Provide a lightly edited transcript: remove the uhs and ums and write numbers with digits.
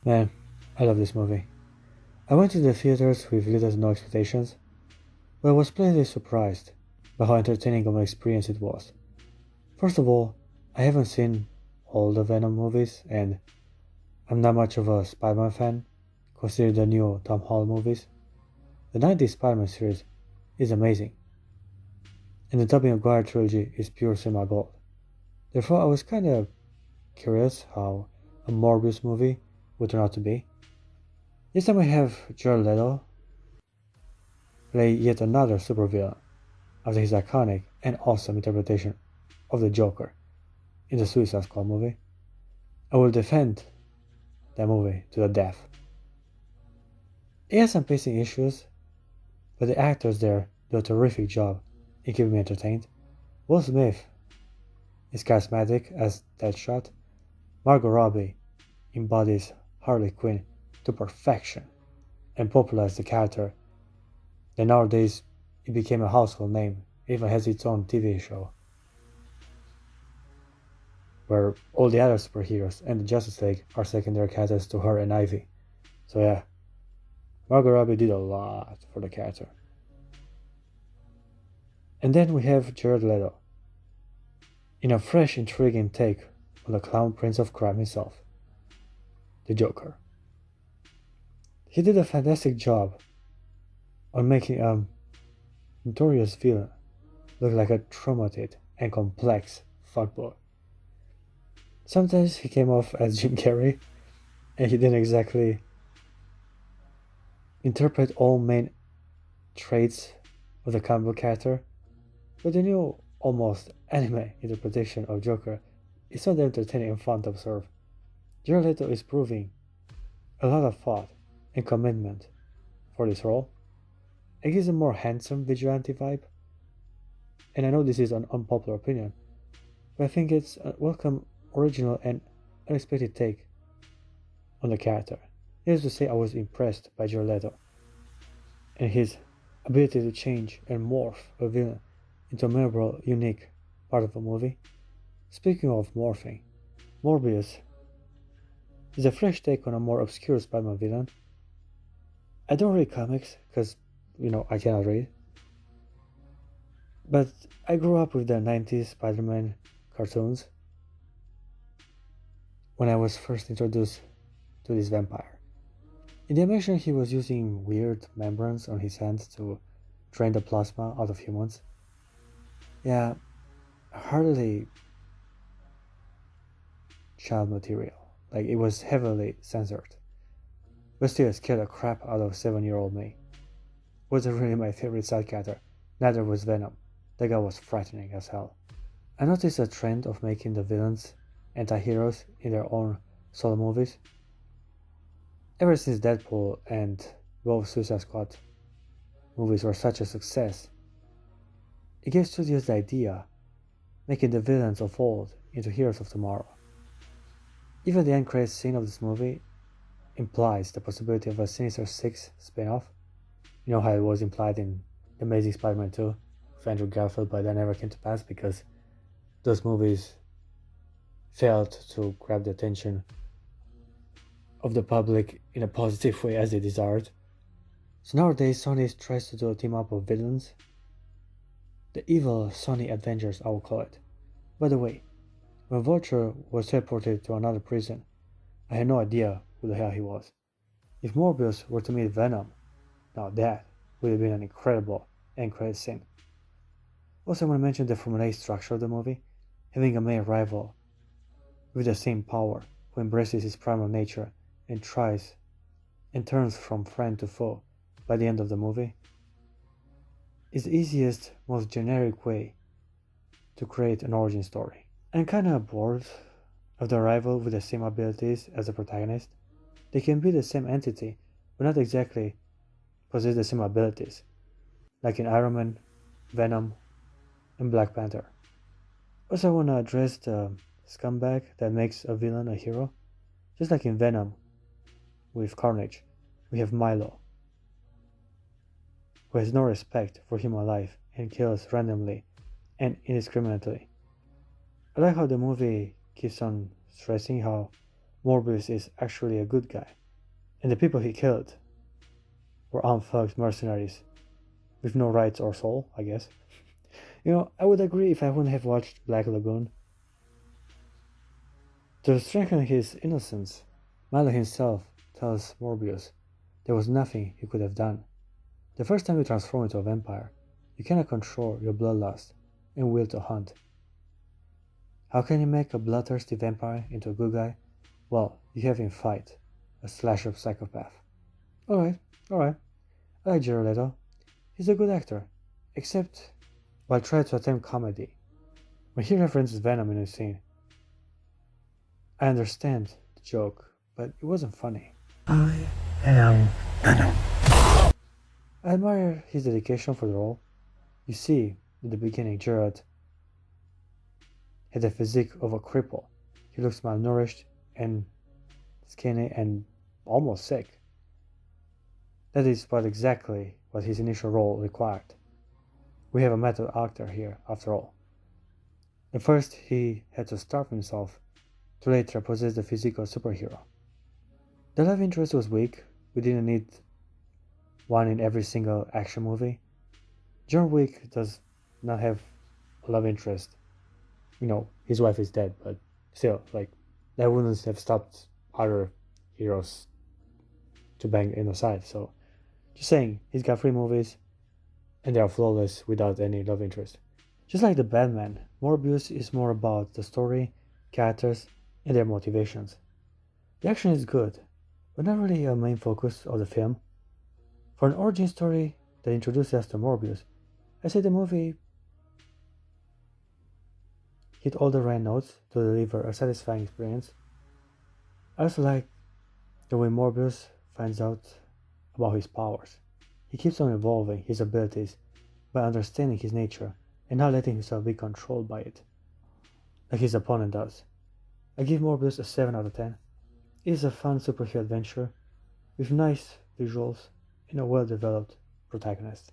Man, I love this movie. I went to the theaters with little to no expectations, but I was pleasantly surprised by how entertaining of an experience it was. First of all, I haven't seen all the Venom movies, and I'm not much of a Spider-Man fan, considering the new Tom Holland movies. The 90s Spider-Man series is amazing, and the Tobey Maguire trilogy is pure cinema gold. Therefore, I was kinda curious how a Morbius movie would turn out to be. This time we have Jared Leto play yet another supervillain after his iconic and awesome interpretation of the Joker in the Suicide Squad movie. I will defend that movie to the death. It has some pacing issues, but the actors there do a terrific job in keeping me entertained. Will Smith is charismatic as Deadshot. Margot Robbie embodies Harley Quinn to perfection and popularized the character. Then nowadays it became a household name, it even has its own TV show where all the other superheroes and the Justice League are secondary characters to her and Ivy. So yeah, Margot Robbie did a lot for the character. And then we have Jared Leto in a fresh, intriguing take on the clown prince of crime himself, the Joker. He did a fantastic job on making a notorious villain look like a traumatized and complex fuckboy. Sometimes he came off as Jim Carrey, and he didn't exactly interpret all main traits of the comic book character, but the new, almost anime interpretation of Joker is so damn entertaining and fun to observe. Jared Leto is proving a lot of thought and commitment for this role. It gives a more handsome vigilante vibe, and I know this is an unpopular opinion, but I think it's a welcome, original, and unexpected take on the character. Needless to say, I was impressed by Jared Leto and his ability to change and morph a villain into a memorable, unique part of a movie. Speaking of morphing, Morbius is a fresh take on a more obscure Spider-Man villain. I don't read comics because, I cannot read, but I grew up with the 90s Spider-Man cartoons when I was first introduced to this vampire. In the animation, he was using weird membranes on his hands to drain the plasma out of humans. Yeah, hardly child material. Like, it was heavily censored. But still, it scared the crap out of 7-year-old me. Wasn't really my favorite side character, neither was Venom. That guy was frightening as hell. I noticed a trend of making the villains anti-heroes in their own solo movies. Ever since Deadpool and both Suicide Squad movies were such a success, it gave studios the idea, making the villains of old into heroes of tomorrow. Even the end credits scene of this movie implies the possibility of a Sinister Six spin-off. You know how it was implied in The Amazing Spider-Man 2 with Andrew Garfield, but that never came to pass because those movies failed to grab the attention of the public in a positive way as they desired. So nowadays, Sony tries to do a team up of villains. The evil Sony Avengers, I will call it. By the way, when Vulture was teleported to another prison, I had no idea who the hell he was. If Morbius were to meet Venom, now that would have been an incredible end credit scene. Also, I want to mention the formulaic structure of the movie, having a main rival with the same power who embraces his primal nature and tries and turns from friend to foe by the end of the movie, is the easiest, most generic way to create an origin story. I'm kinda bored of the rival with the same abilities as the protagonist. They can be the same entity, but not exactly possess the same abilities, like in Iron Man, Venom, and Black Panther. Also, I want to address the scumbag that makes a villain a hero. Just like in Venom with Carnage, we have Milo, who has no respect for human life and kills randomly and indiscriminately. I like how the movie keeps on stressing how Morbius is actually a good guy, and the people he killed were unfucked mercenaries with no rights or soul, I guess. I would agree if I wouldn't have watched Black Lagoon. To strengthen his innocence, Milo himself tells Morbius there was nothing he could have done. The first time you transform into a vampire, you cannot control your bloodlust and will to hunt. How can you make a bloodthirsty vampire into a good guy? Well, you have him fight a slasher psychopath. Alright, alright. I like Jared Leto. He's a good actor. Except while trying to attempt comedy. When he references Venom in a scene. I understand the joke, but it wasn't funny. I am Venom. I admire his dedication for the role. You see, in the beginning, Jared had the physique of a cripple. He looks malnourished and skinny and almost sick. That is exactly what his initial role required. We have a method actor here, after all. At first, he had to starve himself to later possess the physique of a superhero. The love interest was weak. We didn't need one in every single action movie. John Wick does not have a love interest. His wife is dead, but still, that wouldn't have stopped other heroes to bang in the side. So, just saying, he's got 3 movies, and they are flawless without any love interest. Just like the Batman, Morbius is more about the story, characters, and their motivations. The action is good, but not really a main focus of the film. For an origin story that introduces us to Morbius, I say the movie hit all the right notes to deliver a satisfying experience. I also like the way Morbius finds out about his powers. He keeps on evolving his abilities by understanding his nature and not letting himself be controlled by it, like his opponent does. I give Morbius a 7 out of 10. It is a fun superhero adventure with nice visuals and a well-developed protagonist.